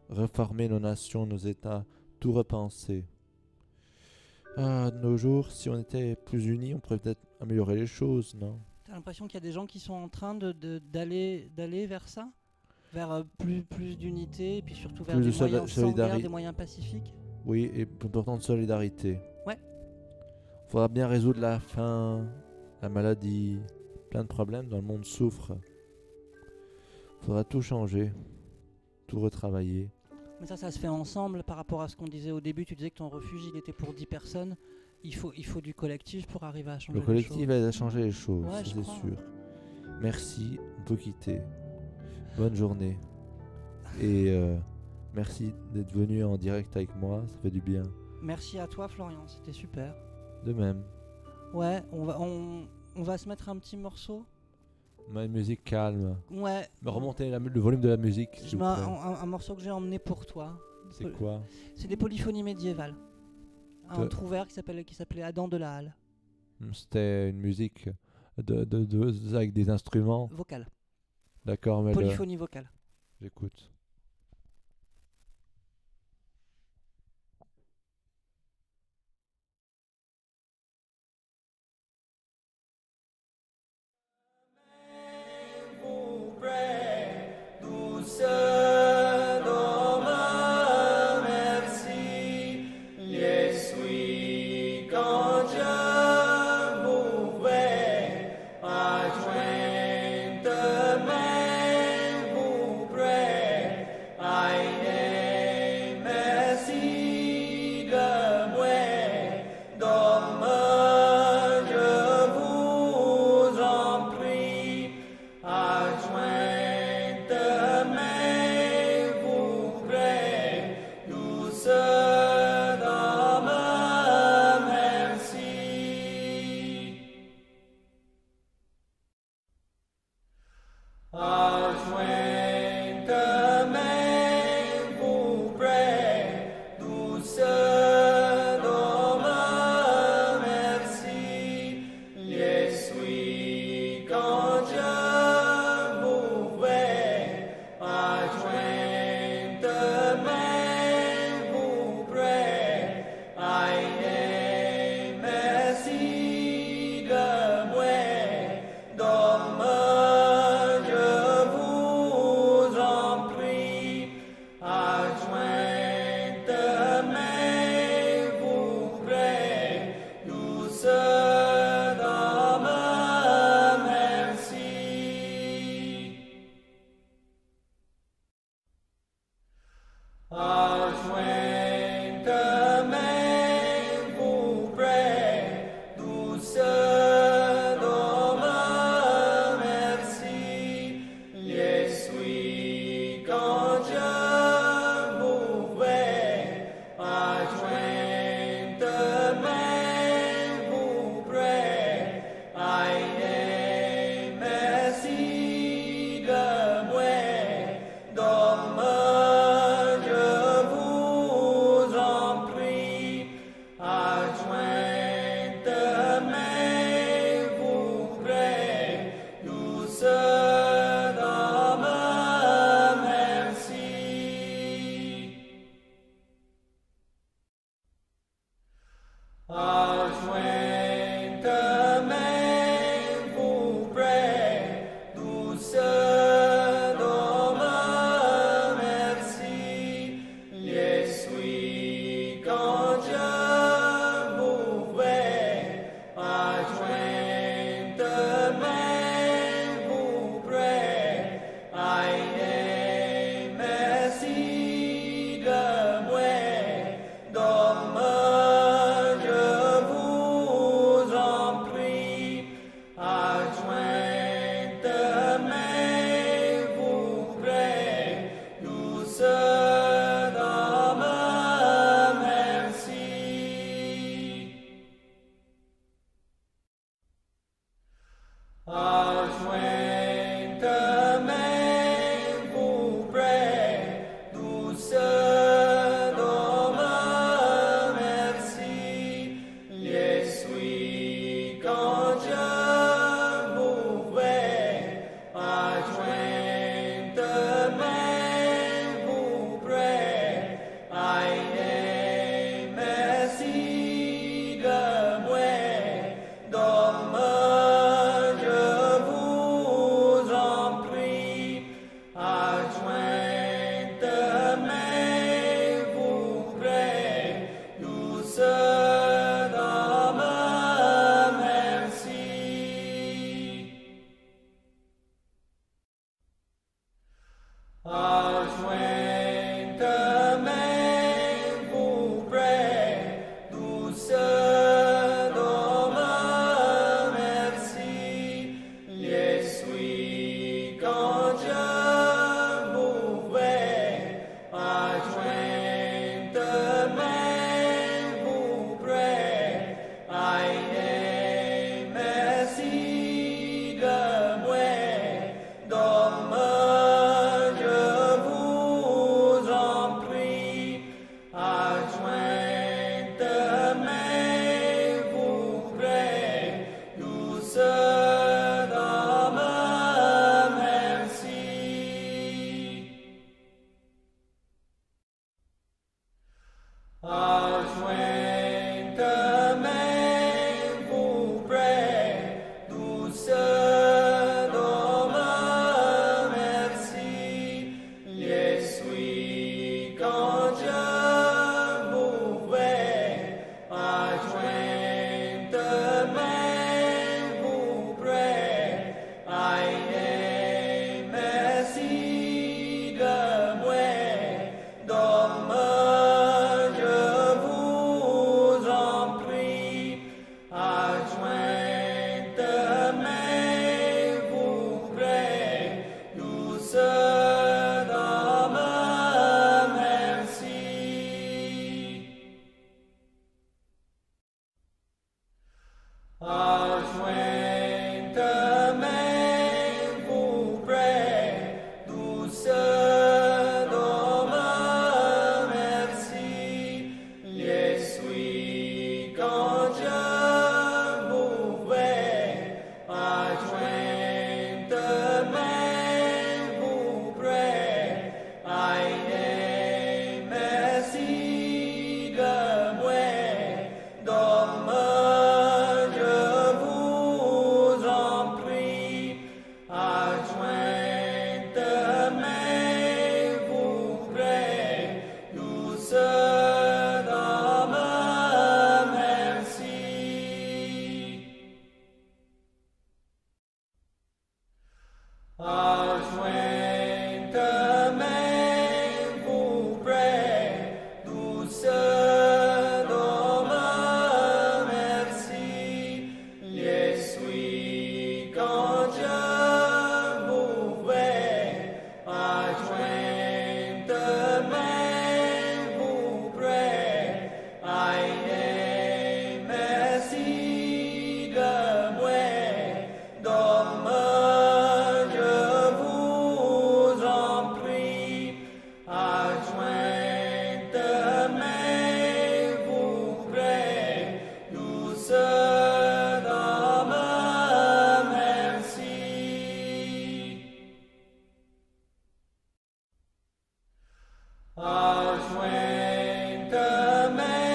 réformer nos nations, nos États, tout repenser. De nos jours, si on était plus unis, on pourrait peut-être améliorer les choses, non? T'as l'impression qu'il y a des gens qui sont en train d'aller vers ça? Vers plus d'unité, et puis surtout vers des moyens sans guerre, des moyens pacifiques? Oui, et plus important de solidarité. Ouais. Faudra bien résoudre la faim, la maladie, plein de problèmes dans le monde souffre. Faudra tout changer, tout retravailler. Mais ça se fait ensemble par rapport à ce qu'on disait au début. Tu disais que ton refuge, il était pour 10 personnes. Il faut du collectif pour arriver à changer les choses. Le collectif aide à changer les choses, ouais, c'est sûr. Merci, on peut quitter. Bonne journée. Et merci d'être venu en direct avec moi, ça fait du bien. Merci à toi Florian, c'était super. De même. Ouais, on va se mettre un petit morceau. Une musique calme. Ouais. Me remonter le volume de la musique. Je mets un morceau que j'ai emmené pour toi. C'est quoi? C'est des polyphonies médiévales. un trouvère qui s'appelait Adam de la Halle. C'était une musique avec des instruments. Vocal. D'accord, mais Polyphonie vocale. j'écoute.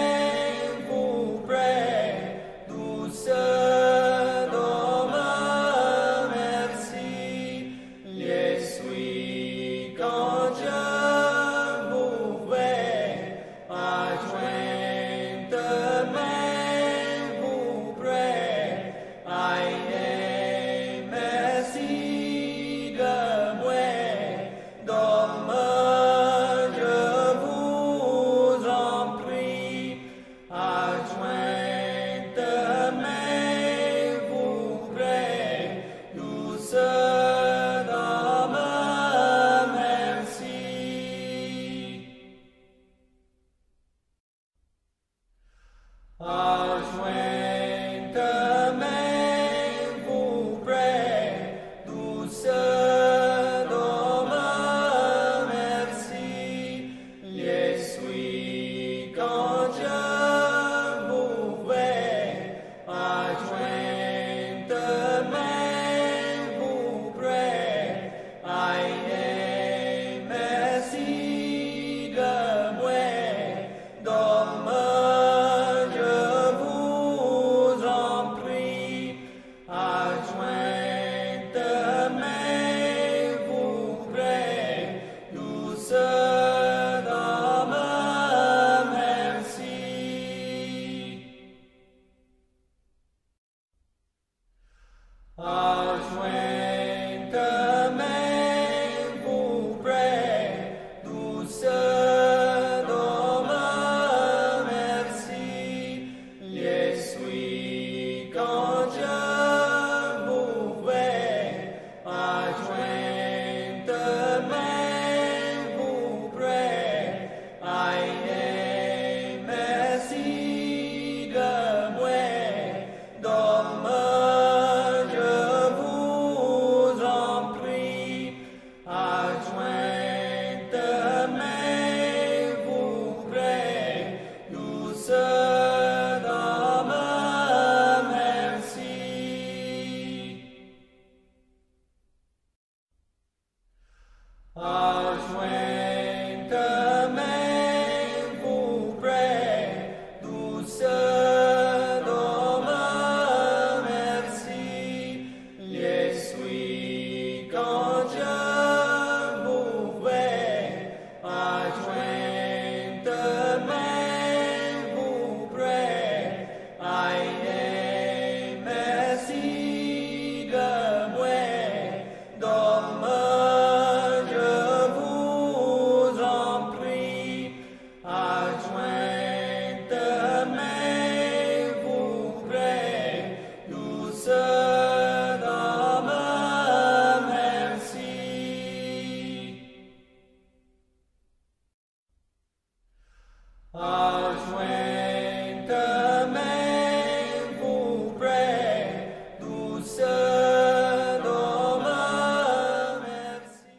Adjointez-vous près, douce Dôme, merci. L'essuie quand je vous vois. Adjointez-vous près, aïe, merci de moi. Dôme, je vous en prie, adjointez-vous près, douce Dame, merci. Adjointez-vous près, douce Dôme, merci. L'essuie quand je vous vois. Adjointez-vous près, aïe, merci de moi. Dôme, je vous en prie, adjointez-vous près, douce Dame, merci. Adjointez-vous près, douce Dôme, merci. L'essuie quand je vous vois. Adjointez-vous près, aïe, merci de moi. Dôme, je vous en prie, adjointez-vous près, douce Dame, merci. Adjointez-vous près, douce Dôme, merci. L'essuie quand je vous vois. Adjointez-vous près, aïe, merci de moi. Dôme, je vous en prie, adjointez-vous près, douce Dame, merci. Adjointez-vous près, douce Dôme, merci.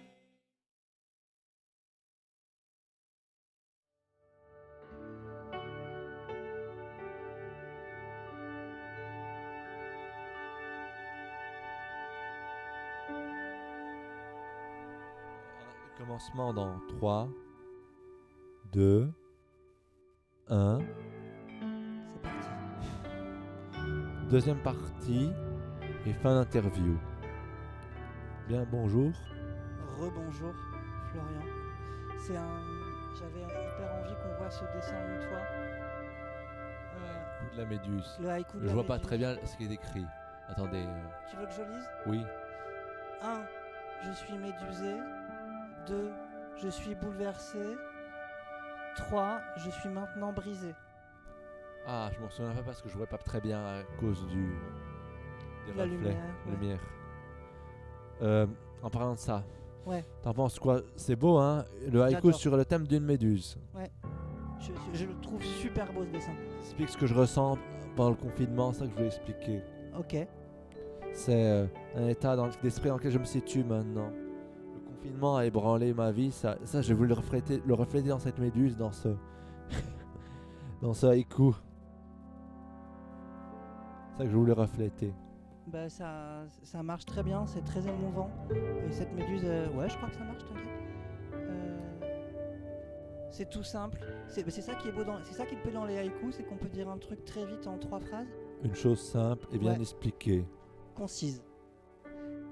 Commencement dans 3, 2, 1. C'est parti. Deuxième partie et fin d'interview. Bien, bonjour. Rebonjour, Florian. J'avais hyper envie qu'on voit ce dessin une fois. Coup de la méduse. Le haïku de Je la vois pas méduse. très bien ce qui est écrit. Attendez. Tu veux que je lise? Oui. 1. Je suis médusé. 2. Je suis bouleversé. 3. Je suis maintenant brisé. Ah, je m'en souviens pas parce que je vois pas très bien à cause des La reflets, lumière, ouais. lumière. En parlant de ça, Ouais. t'en penses quoi? C'est beau, hein? Le haïku J'adore. sur le thème d'une méduse. Je le trouve super beau ce dessin. Explique ce que je ressens pendant le confinement, c'est ça que je voulais expliquer. Ok. C'est un état d'esprit dans lequel je me situe maintenant. Le confinement a ébranlé ma vie, ça j'ai voulu le refléter dans cette méduse, dans ce dans ce haïku. C'est ça que je voulais refléter. Bah ça marche très bien, c'est très émouvant. Et cette méduse, ouais, je crois que ça marche, t'inquiète. C'est tout simple. C'est ça qui est beau c'est ça qui est beau dans les haïkus, c'est qu'on peut dire un truc très vite en 3 phrases, Une chose simple et bien Ouais. expliquée. concise.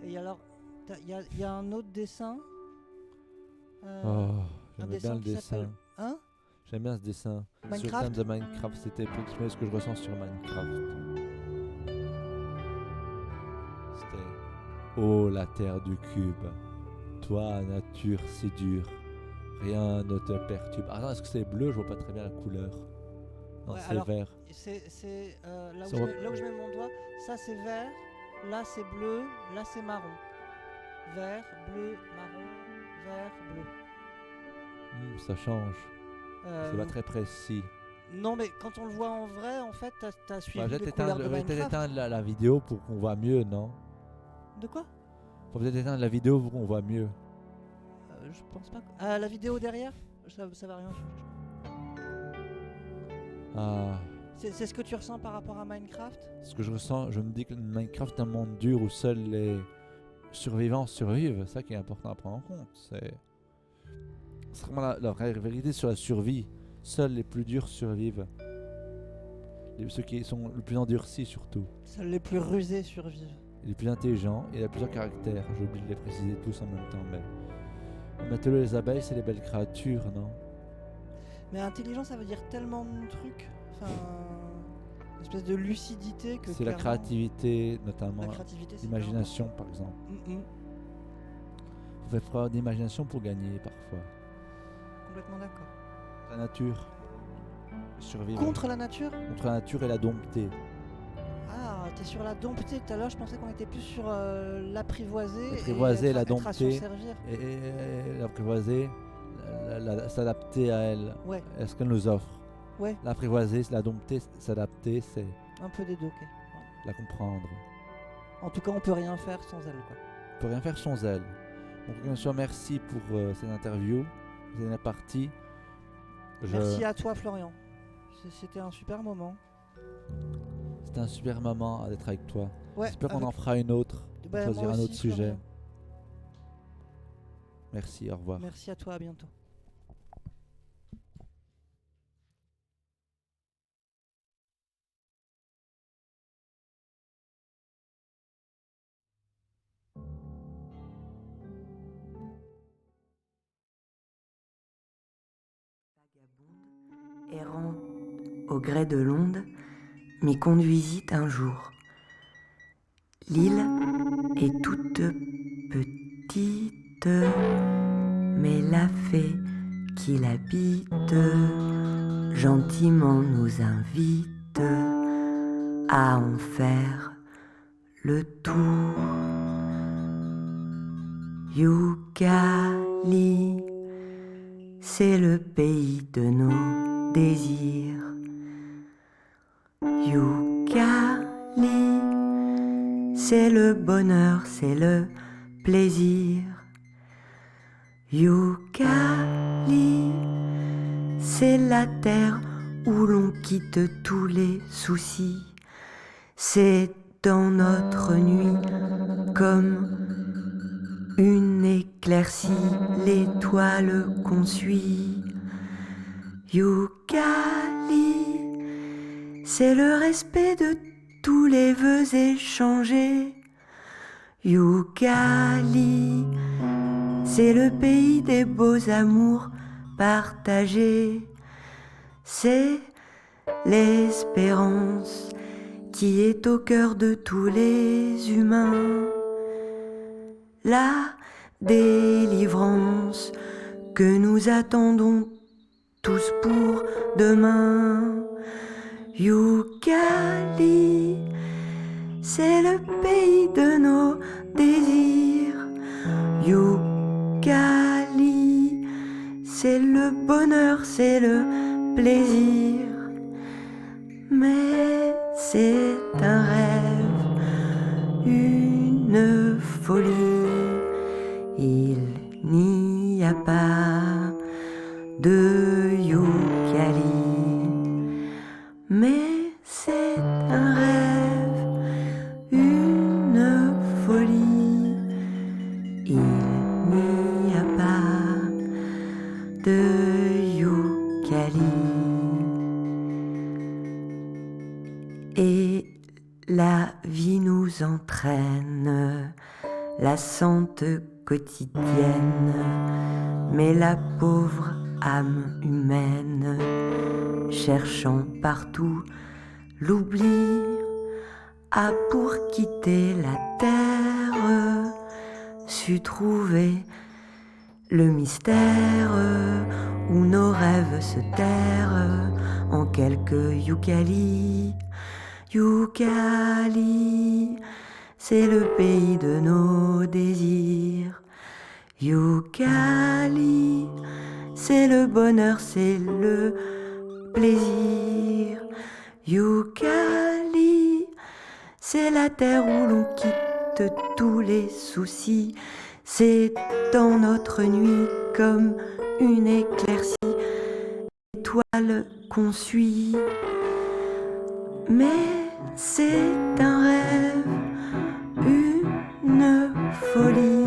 Et alors, il y a un autre dessin. Oh, Un j'aimais dessin bien le qui s'appelle- dessin. Hein J'aime bien ce dessin. Sur le Minecraft. thème de Minecraft, c'était pour exprimer ce que je ressens sur Minecraft. C'était oh la terre du cube, toi nature si dure, rien ne te perturbe. Ah non, est-ce que c'est bleu? Je vois pas très bien la couleur. Non, Ouais, c'est alors, vert. C'est là, où Ça je va- mets, là où je mets mon doigt, ça c'est vert, là c'est bleu, là c'est marron. Vert, bleu, marron, vert, bleu. Ça change. Euh, C'est pas très précis. Non, mais quand on le voit en vrai, en fait, t'as suivi Bah, les couleurs de je vais peut-être Minecraft. éteindre la vidéo pour qu'on voit mieux, non? De quoi? Faut peut-être éteindre la vidéo pour qu'on voit mieux. Je pense pas. Ah, la vidéo derrière, ça va rien changer. Ah, C'est ce que tu ressens par rapport à Minecraft? ce que je ressens, je me dis que Minecraft est un monde dur où seuls les survivants survivent. C'est ça qui est important à prendre en compte. C'est vraiment la vraie vérité sur la survie. Seuls les plus durs survivent. Ceux qui sont le plus endurcis surtout. Seuls les plus rusés survivent. Et les plus intelligents et les plusieurs caractères. J'ai oublié de les préciser tous en même temps. Mais mettez-le, les abeilles, c'est les belles créatures, non? Mais intelligent, ça veut dire tellement de trucs. Enfin, une espèce de lucidité que. C'est la clairement, créativité, notamment La créativité, c'est l'imagination, par exemple. Mm, mm. Faut faire preuve d'imagination pour gagner parfois. Complètement d'accord. La nature. Survivre. Contre la nature? Contre la nature et la dompter. Ah, t'es sur la dompter. Tout à l'heure, je pensais qu'on était plus sur l'apprivoiser. L'apprivoiser, et la être à dompter. s'en servir. Et l'apprivoiser, s'adapter à elle. Ouais, À ce qu'elle nous offre. ouais, L'apprivoiser, la dompter, s'adapter, c'est un peu des deux, ok. Ouais. la comprendre. En tout cas, on peut rien faire sans elle, quoi. On peut rien faire sans elle. Donc, bien sûr, merci pour cette interview. C'est la partie. Merci à toi, Florian. C'était un super moment. C'était un super moment d'être avec toi. Ouais, J'espère qu'on avec- en fera une autre. On Bah, choisira moi un aussi, autre sujet. Florian. Merci, au revoir. Merci à toi, à bientôt. Errant au gré de l'onde, m'y conduisit un jour. L'île est toute petite, mais la fée qui l'habite gentiment nous invite à en faire le tour. Youkali, c'est le pays de nos désirs. Youkali, c'est le bonheur, c'est le plaisir. Youkali, c'est la terre où l'on quitte tous les soucis. C'est dans notre nuit comme une éclaircie, l'étoile qu'on suit. Youkali, c'est le respect de tous les vœux échangés. Youkali, c'est le pays des beaux amours partagés. C'est l'espérance qui est au cœur de tous les humains. La délivrance que nous attendons tous pour demain. Youkali, c'est le pays de nos désirs. Youkali, c'est le bonheur, c'est le plaisir. Mais c'est un rêve, une folie. Il n'y a pas de Youkali, mais c'est un rêve, une folie. Il n'y a pas de Youkali. Youkali. Et la vie nous entraîne, la sente quotidienne, mais la pauvre âme humaine, cherchant partout l'oubli, a pour quitter la terre su trouver le mystère où nos rêves se terrent en quelques Youkali. Youkali, c'est le pays de nos désirs. Youkali, c'est le bonheur, c'est le plaisir. Youkali, c'est la terre où l'on quitte tous les soucis. C'est dans notre nuit comme une éclaircie, étoile qu'on suit. Mais c'est un rêve, une folie.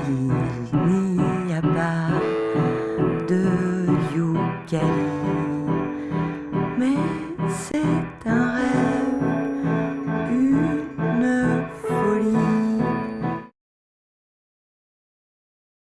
Il n'y a pas de Youkali.